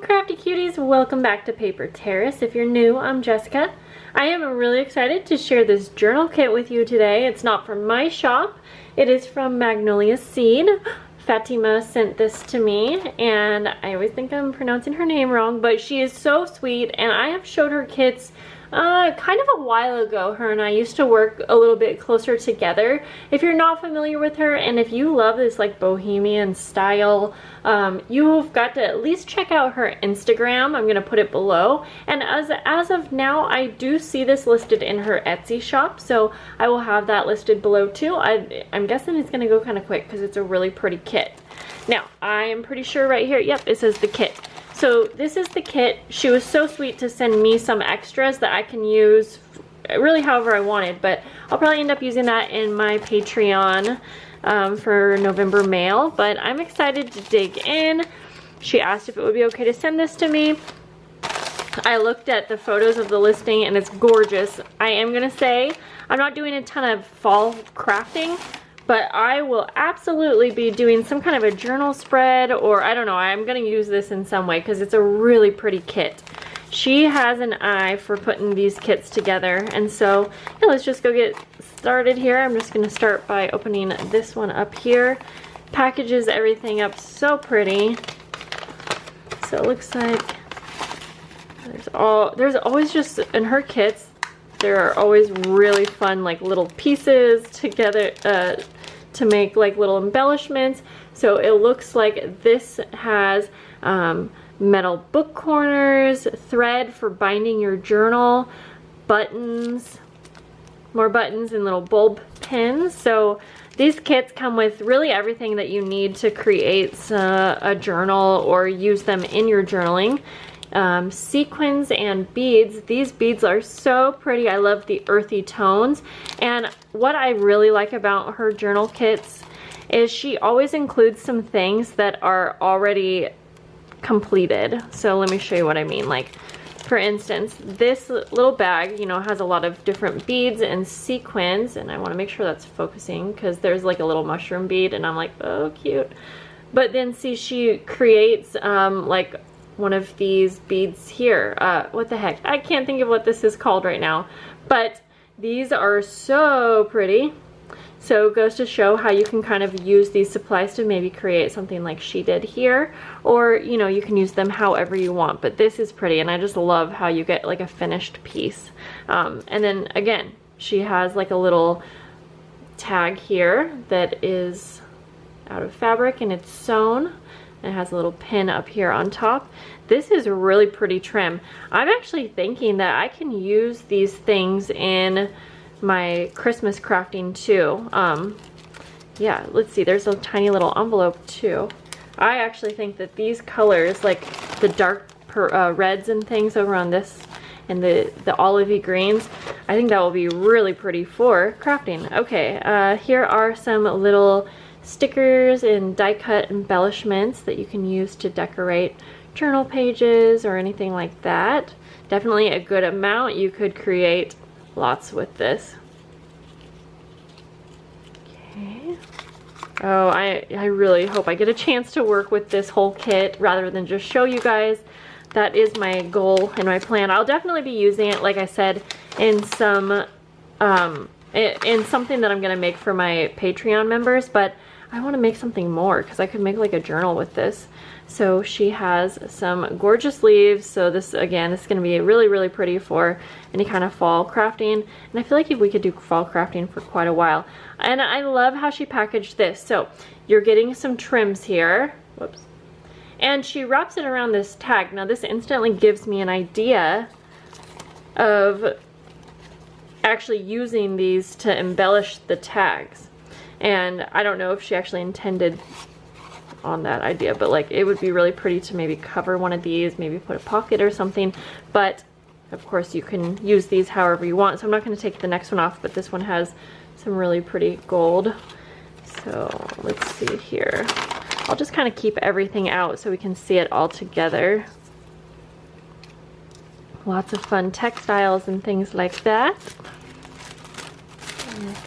Crafty Cuties, welcome back to Paper Terrace. If you're new, I'm Jessica. I am really excited to share this journal kit with you today. It's not from my shop, it is from Magnolia Seed. Fatima sent this to me, and I always think I'm pronouncing her name wrong, but she is so sweet, and I have showed her kits kind of a while ago. Her and I used to work a little bit closer together. If you're not familiar with her, and if you love this like bohemian style, you've got to at least check out her Instagram. I'm gonna put it below. And as of now, I do see this listed in her Etsy shop, so I will have that listed below too. I'm guessing it's gonna go kind of quick because it's a really pretty kit. Now, I am pretty sure right here, yep, it says the kit. So this is the kit. She was so sweet to send me some extras that I can use really however I wanted, but I'll probably end up using that in my Patreon for November mail. But I'm excited to dig in. She asked if it would be okay to send this to me. I looked at the photos of the listing and it's gorgeous. I am gonna say I'm not doing a ton of fall crafting, but I will absolutely be doing some kind of a journal spread, or I don't know, I'm gonna use this in some way because it's a really pretty kit. She has an eye for putting these kits together, and so yeah, let's just go get started here. I'm just gonna start by opening this one up here. Packages everything up so pretty. So it looks like there's always just, in her kits, there are always really fun like little pieces together to make like little embellishments. So it looks like this has metal book corners, thread for binding your journal, buttons, more buttons, and little bulb pins. So these kits come with really everything that you need to create a journal or use them in your journaling. Sequins and beads. These beads are so pretty. I love the earthy tones, and what I really like about her journal kits is she always includes some things that are already completed. So let me show you what I mean. Like, for instance, this little bag, you know, has a lot of different beads and sequins, and I want to make sure that's focusing because there's like a little mushroom bead and I'm like, oh cute. But then see, she creates like one of these beads here. What the heck? I can't think of what this is called right now, but these are so pretty. So it goes to show how you can kind of use these supplies to maybe create something like she did here, or you know, you can use them however you want, but this is pretty, and I just love how you get like a finished piece. And then again, she has like a little tag here that is out of fabric and it's sewn. It has a little pin up here on top. This is a really pretty trim. I'm actually thinking that I can use these things in my Christmas crafting too. Yeah, let's see, there's a tiny little envelope too. I actually think that these colors, like the dark reds and things over on this, and the olivey greens, I think that will be really pretty for crafting. Okay, here are some little stickers and die cut embellishments that you can use to decorate journal pages or anything like that. Definitely a good amount. You could create lots with this. Okay. Oh, I really hope I get a chance to work with this whole kit rather than just show you guys. That is my goal and my plan. I'll definitely be using it, like I said, in some in something that I'm gonna make for my Patreon members, but I want to make something more because I could make like a journal with this. So she has some gorgeous leaves. So this, again, is going to be really, really pretty for any kind of fall crafting. And I feel like if we could do fall crafting for quite a while. And I love how she packaged this. So you're getting some trims here. Whoops. And she wraps it around this tag. Now this instantly gives me an idea of actually using these to embellish the tags. And I don't know if she actually intended on that idea, but like it would be really pretty to maybe cover one of these, maybe put a pocket or something. But of course you can use these however you want. So I'm not going to take the next one off, but this one has some really pretty gold. So let's see here. I'll just kind of keep everything out so we can see it all together. Lots of fun textiles and things like that.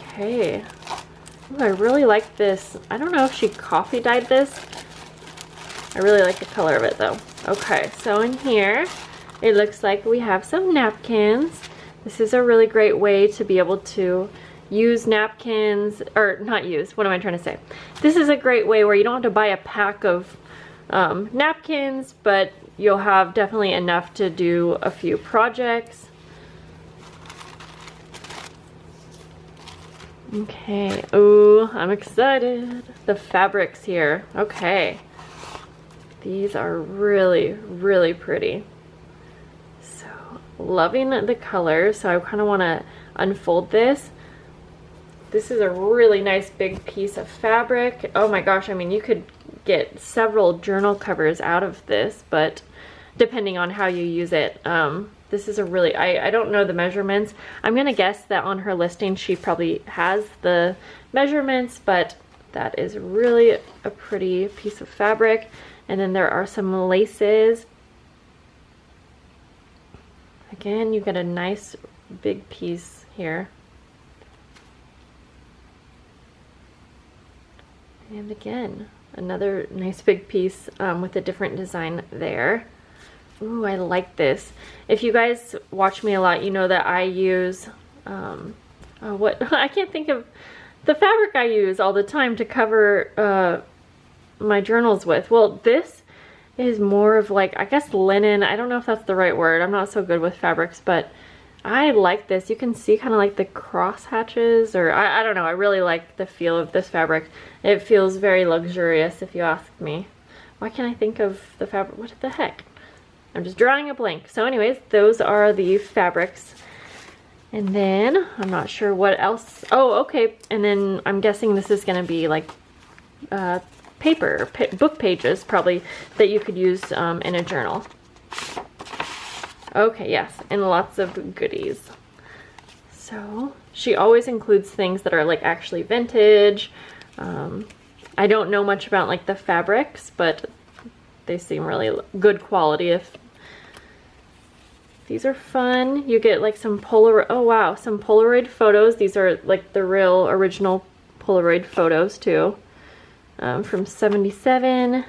Okay. Ooh, I really like this. I don't know if she coffee dyed this, I really like the color of it though. Okay, so in here, it looks like we have some napkins. This is a really great way to be able to use napkins, or not use, what am I trying to say? This is a great way where you don't have to buy a pack of napkins, but you'll have definitely enough to do a few projects. Okay, oh, I'm excited. The fabrics here, okay. These are really, really pretty. So, loving the colors. So I kind of want to unfold this. This is a really nice big piece of fabric. Oh my gosh, I mean, you could get several journal covers out of this, but depending on how you use it. This is a really, I don't know the measurements. I'm gonna guess that on her listing she probably has the measurements, but that is really a pretty piece of fabric. And then there are some laces. Again, you get a nice big piece here. And again, another nice big piece with a different design there. Ooh, I like this. If you guys watch me a lot, you know that I use, what, I can't think of the fabric I use all the time to cover my journals with. Well, this is more of like, I guess linen. I don't know if that's the right word. I'm not so good with fabrics, but I like this. You can see kind of like the cross hatches, or I don't know. I really like the feel of this fabric. It feels very luxurious if you ask me. Why can't I think of the fabric? What the heck? I'm just drawing a blank. So anyways, those are the fabrics. And then I'm not sure what else. Oh, okay. And then I'm guessing this is going to be like paper, book pages probably, that you could use in a journal. Okay, yes, and lots of goodies. So she always includes things that are like actually vintage. I don't know much about like the fabrics, but they seem really good quality. If these are fun, you get like some Polaroid. Oh wow, some Polaroid photos. These are like the real original Polaroid photos too. From 77,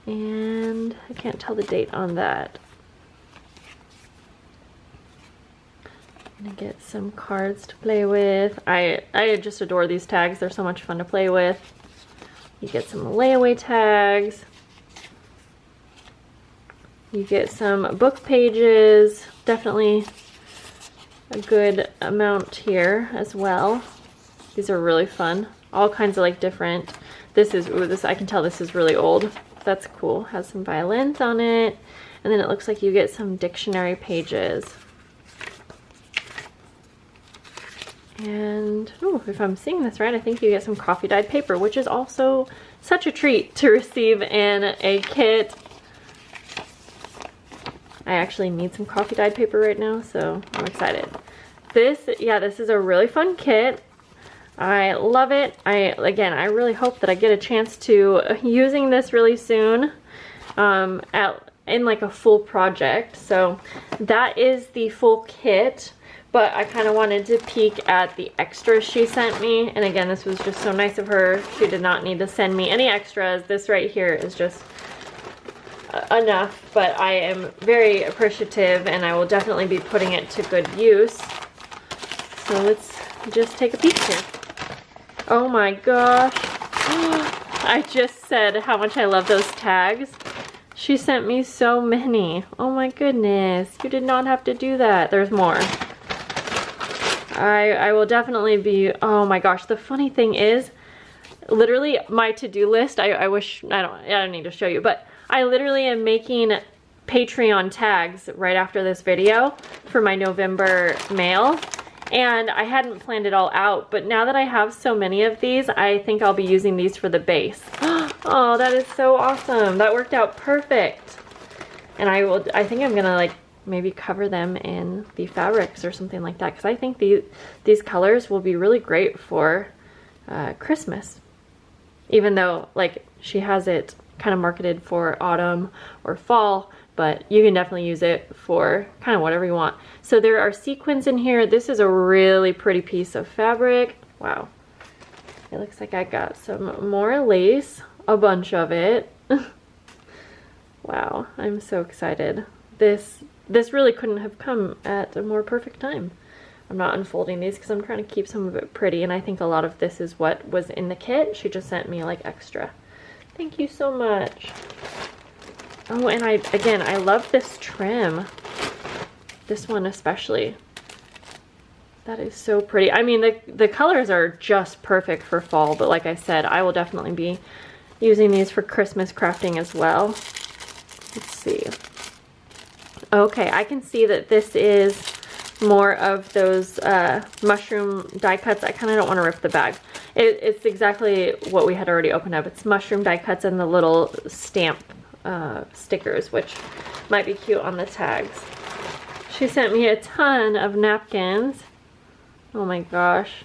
and I can't tell the date on that. I'm gonna get some cards to play with. I just adore these tags. They're so much fun to play with. You get some layaway tags. You get some book pages. Definitely a good amount here as well. These are really fun. All kinds of like different. This is, ooh, this, I can tell this is really old. That's cool. Has some violins on it. And then it looks like you get some dictionary pages. And oh, if I'm seeing this right, I think you get some coffee dyed paper, which is also such a treat to receive in a kit. I actually need some coffee dyed paper right now, so I'm excited. This, yeah, this is a really fun kit. I love it. Again, I really hope that I get a chance to using this really soon in like a full project. So that is the full kit, but I kind of wanted to peek at the extras she sent me. And again, this was just so nice of her. She did not need to send me any extras. This right here is just enough, but I am very appreciative and I will definitely be putting it to good use. So let's just take a peek here. Oh my gosh. I just said how much I love those tags. She sent me so many. Oh my goodness. You did not have to do that. There's more. I will definitely be, oh my gosh. The funny thing is, literally my to-do list, I wish, I don't need to show you, but I literally am making Patreon tags right after this video for my November mail. And I hadn't planned it all out, but now that I have so many of these, I think I'll be using these for the base. Oh, that is so awesome. That worked out perfect. And I think I'm gonna like maybe cover them in the fabrics or something like that, because I think these colors will be really great for Christmas. Even though like she has it kind of marketed for autumn or fall, but you can definitely use it for kind of whatever you want. So there are sequins in here. This is a really pretty piece of fabric. Wow. It looks like I got some more lace, a bunch of it. Wow, I'm so excited. This really couldn't have come at a more perfect time. I'm not unfolding these because I'm trying to keep some of it pretty, and I think a lot of this is what was in the kit. She just sent me like extra. Thank you so much. Oh, and I love this trim. This one especially. That is so pretty. I mean, the colors are just perfect for fall, but like I said, I will definitely be using these for Christmas crafting as well. Let's see. Okay, I can see that this is more of those mushroom die cuts. I kind of don't want to rip the bag. It's exactly what we had already opened up. It's mushroom die cuts and the little stamp stickers, which might be cute on the tags. She sent me a ton of napkins. Oh my gosh.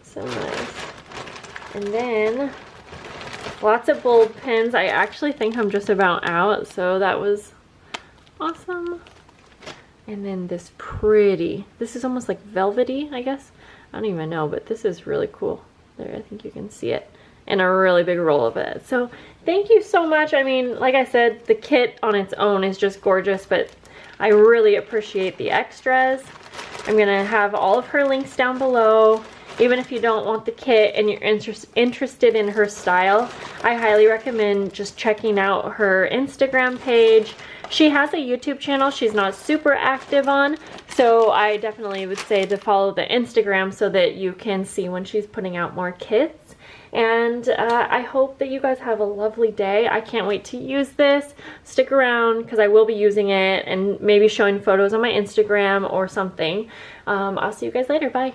So nice. And then lots of bold pins. I actually think I'm just about out, so that was awesome. And then this pretty, this is almost like velvety, I guess. I don't even know, but this is really cool. There, I think you can see it. And a really big roll of it. So thank you so much. I mean, like I said, the kit on its own is just gorgeous, but I really appreciate the extras. I'm gonna have all of her links down below. Even if you don't want the kit and you're interested in her style, I highly recommend just checking out her Instagram page. She has a YouTube channel she's not super active on, so I definitely would say to follow the Instagram so that you can see when she's putting out more kits. And I hope that you guys have a lovely day. I can't wait to use this. Stick around because I will be using it and maybe showing photos on my Instagram or something. I'll see you guys later. Bye.